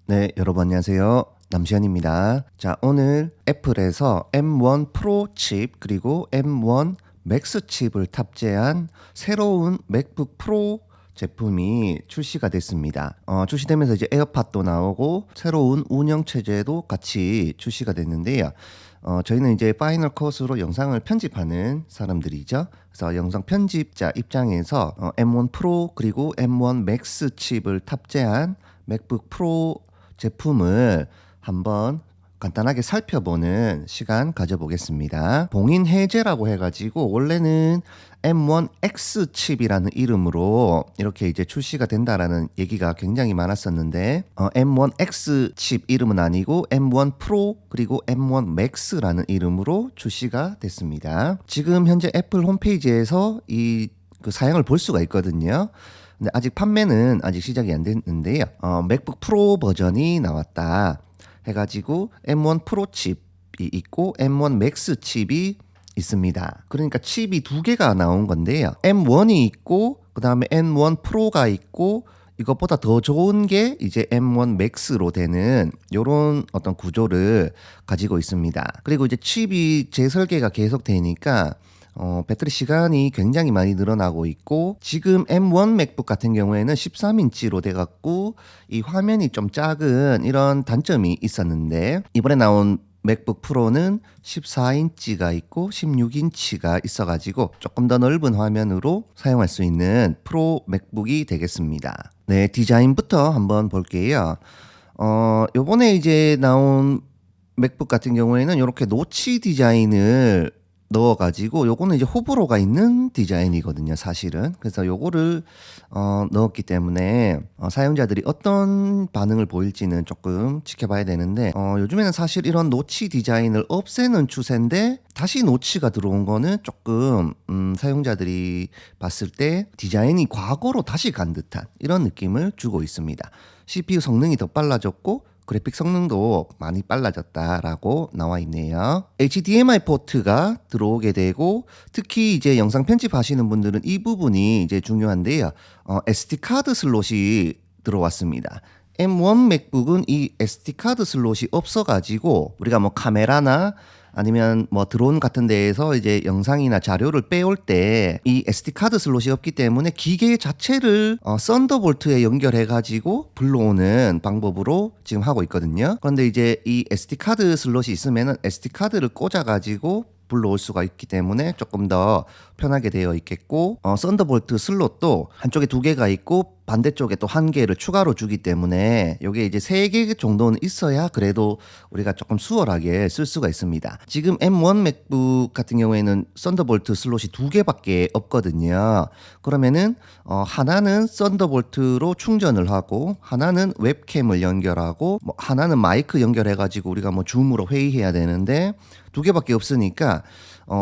네, 여러분 안녕하세요. 남시현입니다. 자, 오늘 애플에서 M1 프로 칩 그리고 M1 맥스 칩을 탑재한 새로운 맥북 프로 제품이 출시가 됐습니다. 출시되면서 이제 에어팟도 나오고 새로운 운영 체제도 같이 출시가 됐는데요. 저희는 이제 파이널 컷으로 영상을 편집하는 사람들이죠. 그래서 영상 편집자 입장에서 M1 프로 그리고 M1 맥스 칩을 탑재한 맥북 프로 제품을 한번 간단하게 살펴보는 시간 가져보겠습니다. 봉인 해제라고 해가지고 원래는 M1X 칩이라는 이름으로 이렇게 이제 출시가 된다라는 얘기가 굉장히 많았었는데 M1X 칩 이름은 아니고 M1 프로 그리고 M1 맥스라는 이름으로 출시가 됐습니다. 지금 현재 애플 홈페이지에서 그 사양을 볼 수가 있거든요. 근데 아직 판매는 아직 시작이 안 됐는데요. 맥북 프로 버전이 나왔다 해가지고 M1 프로 칩이 있고 M1 맥스 칩이 있습니다. 그러니까 칩이 두 개가 나온 건데요. M1이 있고 그 다음에 M1 프로가 있고 이것보다 더 좋은 게 이제 M1 맥스로 되는 이런 어떤 구조를 가지고 있습니다. 그리고 이제 칩이 재설계가 계속 되니까 배터리 시간이 굉장히 많이 늘어나고 있고 지금 M1 맥북 같은 경우에는 13인치로 돼갖고 이 화면이 좀 작은 이런 단점이 있었는데 이번에 나온 맥북 프로는 14인치가 있고 16인치가 있어가지고 조금 더 넓은 화면으로 사용할 수 있는 프로 맥북이 되겠습니다. 네, 디자인부터 한번 볼게요. 요번에 이제 나온 맥북 같은 경우에는 이렇게 노치 디자인을 넣어가지고 요거는 이제 호불호가 있는 디자인이거든요, 사실은. 그래서 요거를 넣었기 때문에 사용자들이 어떤 반응을 보일지는 조금 지켜봐야 되는데 요즘에는 사실 이런 노치 디자인을 없애는 추세인데 다시 노치가 들어온 거는 조금 사용자들이 봤을 때 디자인이 과거로 다시 간 듯한 이런 느낌을 주고 있습니다. CPU 성능이 더 빨라졌고 그래픽 성능도 많이 빨라졌다라고 나와 있네요. HDMI 포트가 들어오게 되고 특히 이제 영상 편집하시는 분들은 이 부분이 이제 중요한데요. SD 카드 슬롯이 들어왔습니다. M1 맥북은 이 SD 카드 슬롯이 없어가지고 우리가 뭐 카메라나 아니면 뭐 드론 같은 데에서 이제 영상이나 자료를 빼올 때 이 SD 카드 슬롯이 없기 때문에 기계 자체를 썬더볼트에 연결해 가지고 불러오는 방법으로 지금 하고 있거든요. 그런데 이제 이 SD 카드 슬롯이 있으면은 SD 카드를 꽂아 가지고 불러올 수가 있기 때문에 조금 더 편하게 되어 있겠고 썬더볼트 슬롯도 한쪽에 두 개가 있고 반대쪽에 또 한 개를 추가로 주기 때문에 이게 이제 세 개 정도는 있어야 그래도 우리가 조금 수월하게 쓸 수가 있습니다. 지금 M1 맥북 같은 경우에는 썬더볼트 슬롯이 두 개밖에 없거든요. 그러면은 하나는 썬더볼트로 충전을 하고 하나는 웹캠을 연결하고 뭐 하나는 마이크 연결해 가지고 우리가 뭐 줌으로 회의해야 되는데 두 개밖에 없으니까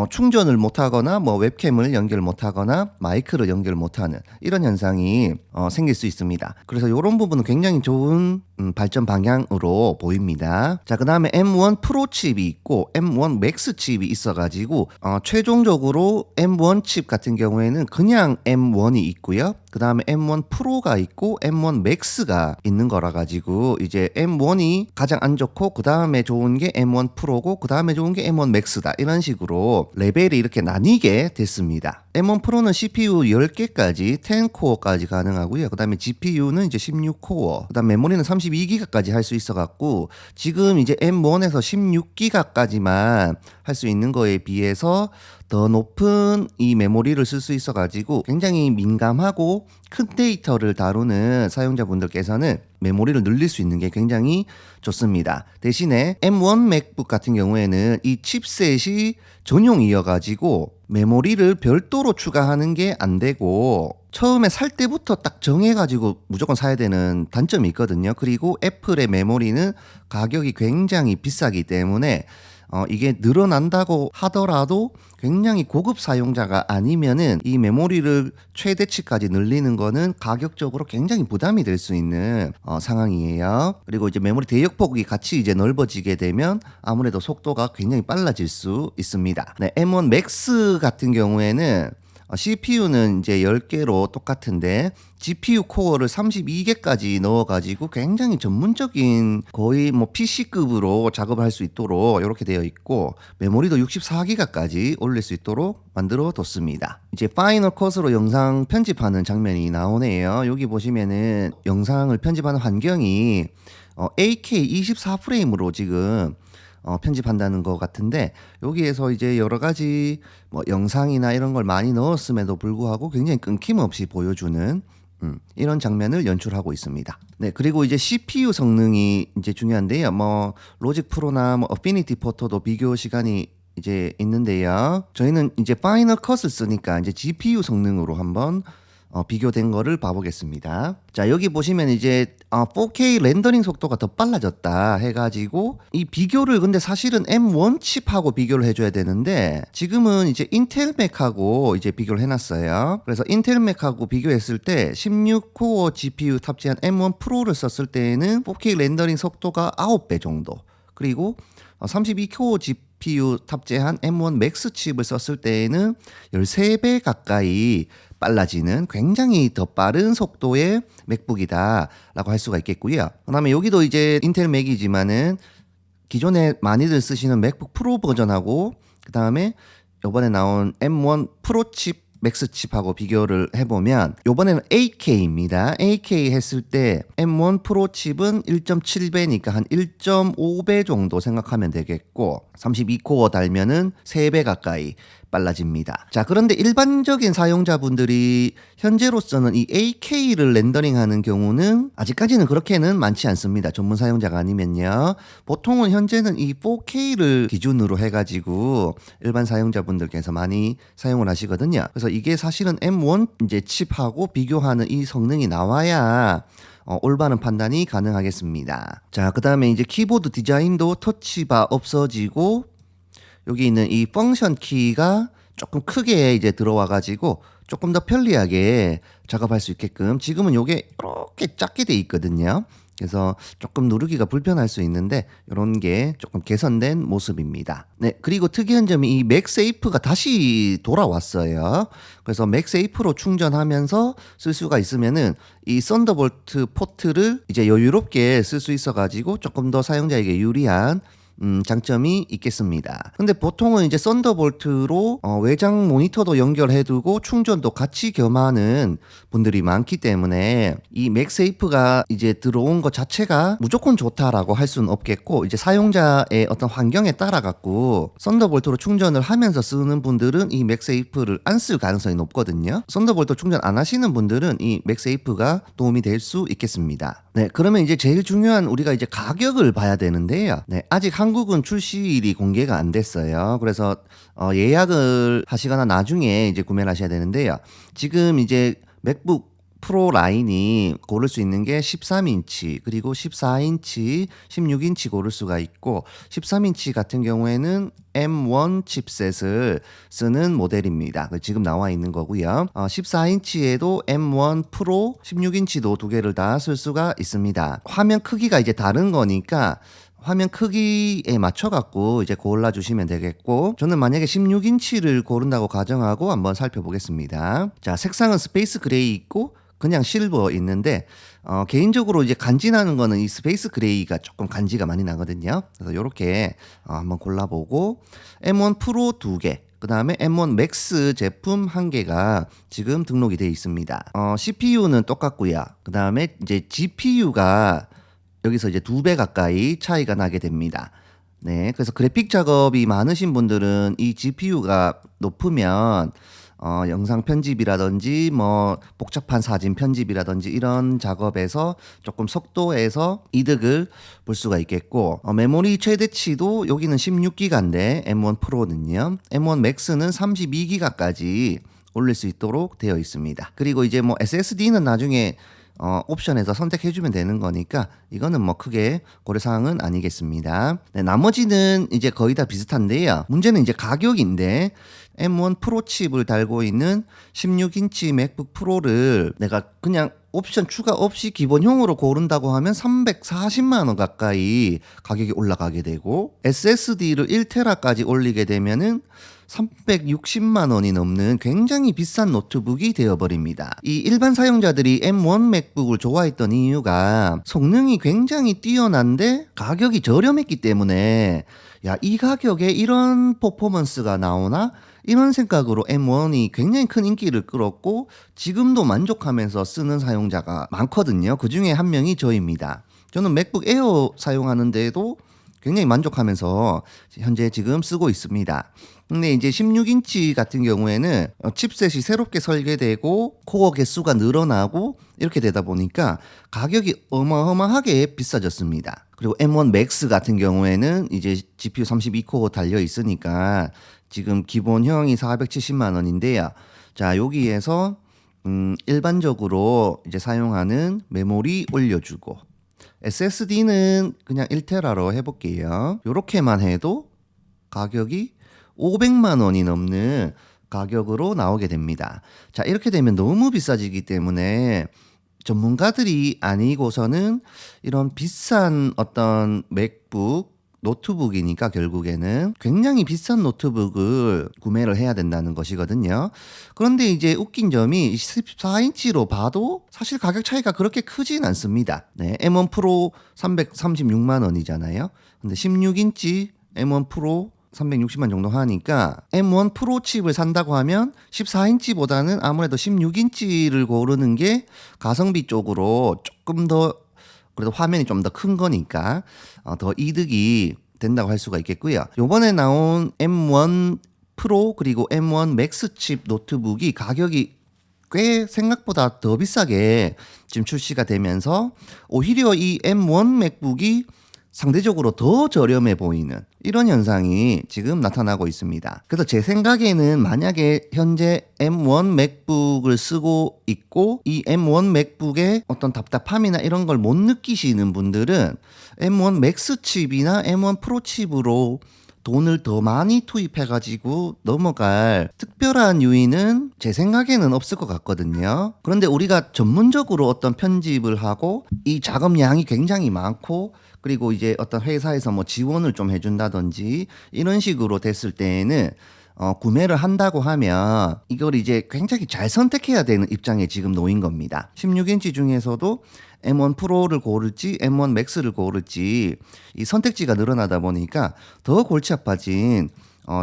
충전을 못하거나 뭐 웹캠을 연결 못하거나 마이크를 연결 못하는 이런 현상이 생길 수 있습니다. 그래서 이런 부분은 굉장히 좋은 발전 방향으로 보입니다. 자, 그 다음에 M1 프로 칩이 있고 M1 맥스 칩이 있어가지고 최종적으로 M1 칩 같은 경우에는 그냥 M1이 있고요. 그 다음에 M1 프로가 있고 M1 맥스가 있는 거라 가지고 이제 M1이 가장 안 좋고 그 다음에 좋은 게 M1 프로고 그 다음에 좋은 게 M1 맥스다 이런 식으로 레벨이 이렇게 나뉘게 됐습니다. M1 프로는 CPU 10개까지 10코어까지 가능하고요. 그 다음에 GPU는 이제 16코어 그 다음 메모리는 32기가까지 할 수 있어 갖고 지금 이제 M1에서 16기가까지만 할 수 있는 거에 비해서 더 높은 이 메모리를 쓸 수 있어 가지고 굉장히 민감하고 큰 데이터를 다루는 사용자분들께서는 메모리를 늘릴 수 있는 게 굉장히 좋습니다. 대신에 M1 맥북 같은 경우에는 이 칩셋이 전용이어 가지고 메모리를 별도로 추가하는 게 안 되고 처음에 살 때부터 딱 정해가지고 무조건 사야 되는 단점이 있거든요. 그리고 애플의 메모리는 가격이 굉장히 비싸기 때문에 이게 늘어난다고 하더라도 굉장히 고급 사용자가 아니면은 이 메모리를 최대치까지 늘리는 거는 가격적으로 굉장히 부담이 될 수 있는 상황이에요. 그리고 이제 메모리 대역폭이 같이 이제 넓어지게 되면 아무래도 속도가 굉장히 빨라질 수 있습니다. 네, M1 맥스 같은 경우에는 CPU는 이제 10개로 똑같은데 GPU 코어를 32개까지 넣어가지고 굉장히 전문적인 거의 뭐 PC급으로 작업을 할 수 있도록 이렇게 되어 있고 메모리도 64기가까지 올릴 수 있도록 만들어 뒀습니다. 이제 파이널 컷으로 영상 편집하는 장면이 나오네요. 여기 보시면은 영상을 편집하는 환경이 AK 24프레임으로 지금 편집한다는 것 같은데 여기에서 이제 여러 가지 뭐 영상이나 이런 걸 많이 넣었음에도 불구하고 굉장히 끊김없이 보여주는 이런 장면을 연출하고 있습니다. 네, 그리고 이제 CPU 성능이 이제 중요한데요. 뭐 로직 프로나 뭐 어피니티 포터도 비교 시간이 이제 있는데요. 저희는 이제 파이널 컷을 쓰니까 이제 GPU 성능으로 한번 비교된 거를 봐보겠습니다. 자, 여기 보시면 이제 4K 렌더링 속도가 더 빨라졌다 해가지고 이 비교를 근데 사실은 M1 칩하고 비교를 해줘야 되는데 지금은 이제 인텔 맥하고 이제 비교를 해놨어요. 그래서 인텔 맥하고 비교했을 때 16코어 GPU 탑재한 M1 프로를 썼을 때에는 4K 렌더링 속도가 9배 정도, 그리고 32코어 GPU 탑재한 M1 맥스 칩을 썼을 때에는 13배 가까이 빨라지는 굉장히 더 빠른 속도의 맥북이다 라고 할 수가 있겠고요. 그 다음에 여기도 이제 인텔 맥이지만은 기존에 많이들 쓰시는 맥북 프로 버전하고 그 다음에 이번에 나온 M1 프로 칩 맥스 칩하고 비교를 해보면 이번에는 8K입니다. 8K 했을 때 M1 프로 칩은 1.7배니까 한 1.5배 정도 생각하면 되겠고 32코어 달면은 3배 가까이 빨라집니다. 자, 그런데 일반적인 사용자분들이 현재로서는 이 8K를 렌더링하는 경우는 아직까지는 그렇게는 많지 않습니다. 전문 사용자가 아니면요. 보통은 현재는 이 4K를 기준으로 해가지고 일반 사용자분들께서 많이 사용을 하시거든요. 그래서 이게 사실은 M1 이제 칩하고 비교하는 이 성능이 나와야 올바른 판단이 가능하겠습니다. 자, 그 다음에 이제 키보드 디자인도 터치바 없어지고 여기 있는 이 펑션 키가 조금 크게 이제 들어와 가지고 조금 더 편리하게 작업할 수 있게끔 지금은 요게 이렇게 작게 돼 있거든요. 그래서 조금 누르기가 불편할 수 있는데 이런 게 조금 개선된 모습입니다. 네, 그리고 특이한 점이 이 맥세이프가 다시 돌아왔어요. 그래서 맥세이프로 충전하면서 쓸 수가 있으면은 이 썬더볼트 포트를 이제 여유롭게 쓸 수 있어 가지고 조금 더 사용자에게 유리한 장점이 있겠습니다. 근데 보통은 이제 썬더볼트로 외장 모니터도 연결해두고 충전도 같이 겸하는 분들이 많기 때문에 이 맥세이프가 이제 들어온 것 자체가 무조건 좋다라고 할 수는 없겠고 이제 사용자의 어떤 환경에 따라 갖고 썬더볼트로 충전을 하면서 쓰는 분들은 이 맥세이프를 안 쓸 가능성이 높거든요. 썬더볼트 충전 안 하시는 분들은 이 맥세이프가 도움이 될 수 있겠습니다. 네, 그러면 이제 제일 중요한 우리가 이제 가격을 봐야 되는데요. 네, 아직 한국은 출시일이 공개가 안 됐어요. 그래서 예약을 하시거나 나중에 이제 구매를 하셔야 되는데요. 지금 이제 맥북 프로 라인이 고를 수 있는 게 13인치, 그리고 14인치, 16인치 고를 수가 있고 13인치 같은 경우에는 M1 칩셋을 쓰는 모델입니다. 지금 나와 있는 거고요. 14인치에도 M1 프로, 16인치도 두 개를 다 쓸 수가 있습니다. 화면 크기가 이제 다른 거니까 화면 크기에 맞춰갖고 이제 골라주시면 되겠고 저는 만약에 16인치를 고른다고 가정하고 한번 살펴보겠습니다. 자, 색상은 스페이스 그레이 있고 그냥 실버 있는데 개인적으로 이제 간지나는 거는 이 스페이스 그레이가 조금 간지가 많이 나거든요. 그래서 이렇게 한번 골라보고 M1 프로 2개, 그 다음에 M1 맥스 제품 1개가 지금 등록이 되어 있습니다. CPU는 똑같고요. 그 다음에 이제 GPU가 여기서 이제 2배 가까이 차이가 나게 됩니다. 네, 그래서 그래픽 작업이 많으신 분들은 이 GPU가 높으면 영상 편집이라든지 뭐 복잡한 사진 편집이라든지 이런 작업에서 조금 속도에서 이득을 볼 수가 있겠고 메모리 최대치도 여기는 16기가인데 M1 프로는요. M1 맥스는 32기가까지 올릴 수 있도록 되어 있습니다. 그리고 이제 뭐 SSD는 나중에 옵션에서 선택해주면 되는 거니까 이거는 뭐 크게 고려사항은 아니겠습니다. 네, 나머지는 이제 거의 다 비슷한데요. 문제는 이제 가격인데 M1 프로 칩을 달고 있는 16인치 맥북 프로를 내가 그냥 옵션 추가 없이 기본형으로 고른다고 하면 340만 원 가까이 가격이 올라가게 되고 SSD를 1테라까지 올리게 되면은 360만 원이 넘는 굉장히 비싼 노트북이 되어버립니다. 이 일반 사용자들이 M1 맥북을 좋아했던 이유가 성능이 굉장히 뛰어난데 가격이 저렴했기 때문에 야, 이 가격에 이런 퍼포먼스가 나오나? 이런 생각으로 M1이 굉장히 큰 인기를 끌었고 지금도 만족하면서 쓰는 사용자가 많거든요. 그 중에 한 명이 저입니다. 저는 맥북 에어 사용하는데도 굉장히 만족하면서 현재 지금 쓰고 있습니다. 근데 이제 16인치 같은 경우에는 칩셋이 새롭게 설계되고 코어 개수가 늘어나고 이렇게 되다 보니까 가격이 어마어마하게 비싸졌습니다. 그리고 M1 Max 같은 경우에는 이제 GPU 32코어 달려 있으니까 지금 기본형이 470만 원인데요. 자, 여기에서 일반적으로 이제 사용하는 메모리 올려주고 SSD는 그냥 1테라로 해볼게요. 이렇게만 해도 가격이 500만 원이 넘는 가격으로 나오게 됩니다. 자, 이렇게 되면 너무 비싸지기 때문에 전문가들이 아니고서는 이런 비싼 어떤 맥북 노트북이니까 결국에는 굉장히 비싼 노트북을 구매를 해야 된다는 것이거든요. 그런데 이제 웃긴 점이 14인치로 봐도 사실 가격 차이가 그렇게 크진 않습니다. 네, M1 프로 336만 원이잖아요. 근데 16인치 M1 프로 360만 정도 하니까 M1 프로 칩을 산다고 하면 14인치보다는 아무래도 16인치를 고르는 게 가성비 쪽으로 조금 더 그래도 화면이 좀 더 큰 거니까 더 이득이 된다고 할 수가 있겠고요. 요번에 나온 M1 프로 그리고 M1 맥스 칩 노트북이 가격이 꽤 생각보다 더 비싸게 지금 출시가 되면서 오히려 이 M1 맥북이 상대적으로 더 저렴해 보이는 이런 현상이 지금 나타나고 있습니다. 그래서 제 생각에는 만약에 현재 M1 맥북을 쓰고 있고 이 M1 맥북의 어떤 답답함이나 이런 걸 못 느끼시는 분들은 M1 맥스 칩이나 M1 프로 칩으로 돈을 더 많이 투입해가지고 넘어갈 특별한 요인은 제 생각에는 없을 것 같거든요. 그런데 우리가 전문적으로 어떤 편집을 하고 이 작업량이 굉장히 많고 그리고 이제 어떤 회사에서 뭐 지원을 좀 해준다든지 이런 식으로 됐을 때에는 구매를 한다고 하면 이걸 이제 굉장히 잘 선택해야 되는 입장에 지금 놓인 겁니다. 16인치 중에서도 M1 프로를 고를지 M1 맥스를 고를지 이 선택지가 늘어나다 보니까 더 골치 아파진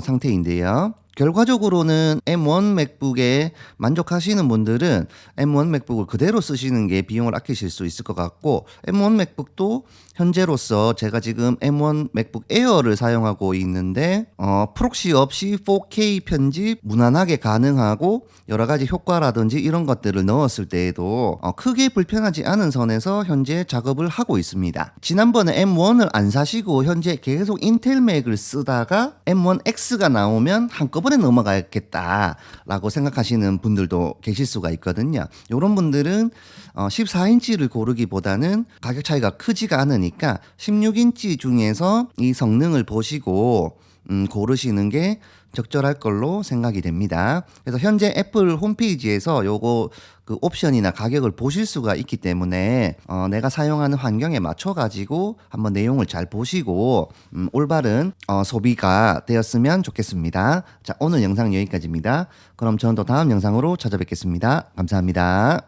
상태인데요. 결과적으로는 M1 맥북에 만족하시는 분들은 M1 맥북을 그대로 쓰시는 게 비용을 아끼실 수 있을 것 같고 M1 맥북도 현재로서 제가 지금 M1 맥북 에어를 사용하고 있는데 프록시 없이 4K 편집 무난하게 가능하고 여러 가지 효과라든지 이런 것들을 넣었을 때에도 크게 불편하지 않은 선에서 현재 작업을 하고 있습니다. 지난번에 M1을 안 사시고 현재 계속 인텔 맥을 쓰다가 M1 X가 나오면 한꺼번에 넘어가겠다라고 생각하시는 분들도 계실 수가 있거든요. 이런 분들은 14인치를 고르기보다는 가격 차이가 크지가 않으니까 16인치 중에서 이 성능을 보시고 고르시는 게 적절할 걸로 생각이 됩니다. 그래서 현재 애플 홈페이지에서 요거 그 옵션이나 가격을 보실 수가 있기 때문에 내가 사용하는 환경에 맞춰 가지고 한번 내용을 잘 보시고 올바른 소비가 되었으면 좋겠습니다. 자, 오늘 영상 여기까지입니다. 그럼 저는 또 다음 영상으로 찾아뵙겠습니다. 감사합니다.